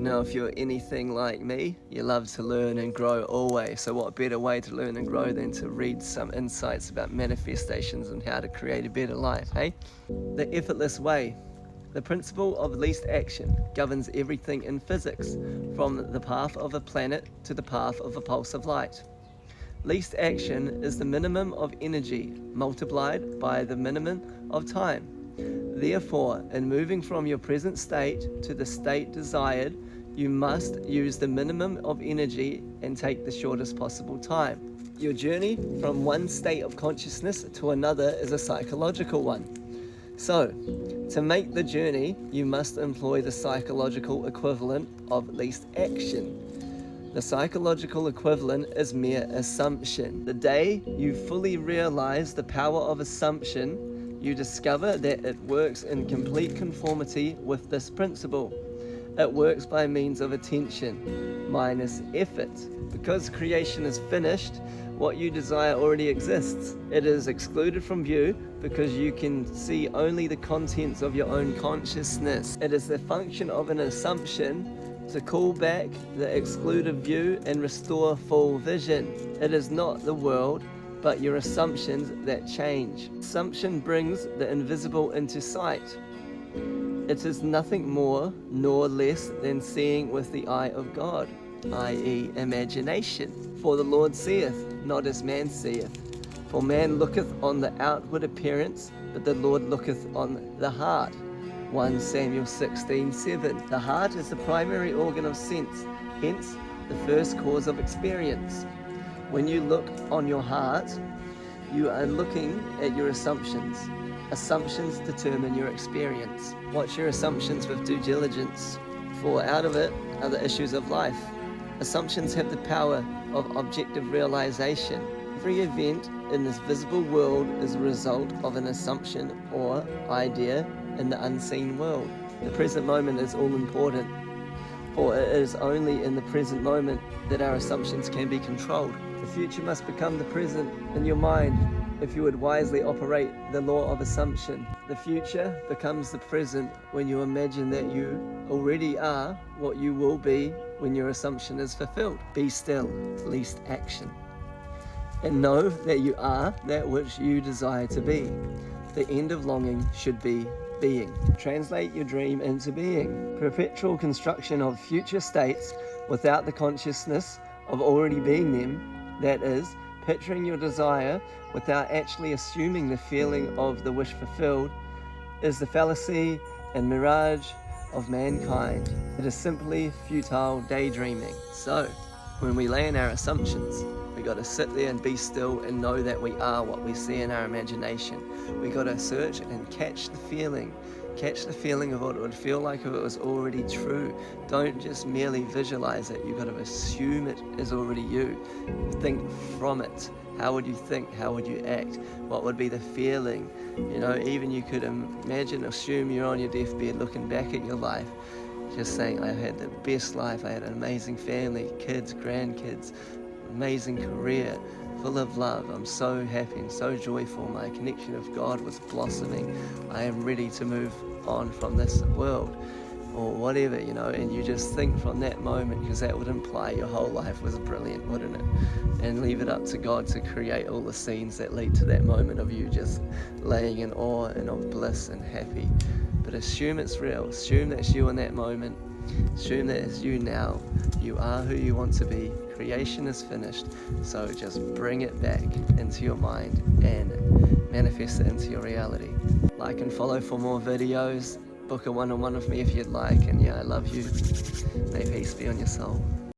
If you're anything like me, you love to learn and grow always. So what better way to learn and grow than to read some insights about manifestations and how to create a better life, hey? The effortless way. The principle of least action governs everything in physics, from the path of a planet to the path of a pulse of light. Least action is the minimum of energy multiplied by the minimum of time. Therefore, in moving from your present state to the state desired, you must use the minimum of energy and take the shortest possible time. Your journey from one state of consciousness to another is a psychological one. So, to make the journey, you must employ the psychological equivalent of least action. The psychological equivalent is mere assumption. The day you fully realize the power of assumption, you discover that it works in complete conformity with this principle. It works by means of attention minus effort. Because creation is finished, what you desire already exists. It is excluded from view because you can see only the contents of your own consciousness. It is the function of an assumption to call back the excluded view and restore full vision. It is not the world, but your assumptions that change. Assumption brings the invisible into sight. It is nothing more nor less than seeing with the eye of God, i.e. imagination. For the Lord seeth, not as man seeth. For man looketh on the outward appearance, but the Lord looketh on the heart. 1 Samuel 16:7. The heart is the primary organ of sense, hence the first cause of experience. When you look on your heart, you are looking at your assumptions. Assumptions determine your experience. Watch your assumptions with due diligence, for out of it are the issues of life. Assumptions have the power of objective realization. Every event in this visible world is a result of an assumption or idea in the unseen world. The present moment is all important, for it is only in the present moment that our assumptions can be controlled. The future must become the present in your mind if you would wisely operate the law of assumption. The future becomes the present when you imagine that you already are what you will be when your assumption is fulfilled. Be still, least action, and know that you are that which you desire to be. The end of longing should be being. Translate your dream into being. Perpetual construction of future states without the consciousness of already being them, that is, picturing your desire without actually assuming the feeling of the wish fulfilled, is the fallacy and mirage of mankind. It is simply futile daydreaming. So, when we lay in our assumptions, we got to sit there and be still and know that we are what we see in our imagination. We got to search and catch the feeling of what it would feel like if it was already true. Don't just merely visualize it. You've got to assume it is already you. Think from it. How would you think? How would you act? What would be the feeling? Even you could assume you're on your deathbed looking back at your life, just saying, I had the best life. I had an amazing family, kids, grandkids, amazing career, full of love. I'm so happy and so joyful. My connection with God was blossoming. I am ready to move on from this world, or whatever, and you just think from that moment, because that would imply your whole life was brilliant, wouldn't it? And leave it up to God to create all the scenes that lead to that moment of you just laying in awe and of bliss and happy. But assume it's real. Assume that's you in that moment. Assume that it's you now. You are who you want to be. Creation is finished. So just bring it back into your mind and manifest it into your reality. Like and follow for more videos. Book a one-on-one with me if you'd like. And I love you. May peace be on your soul.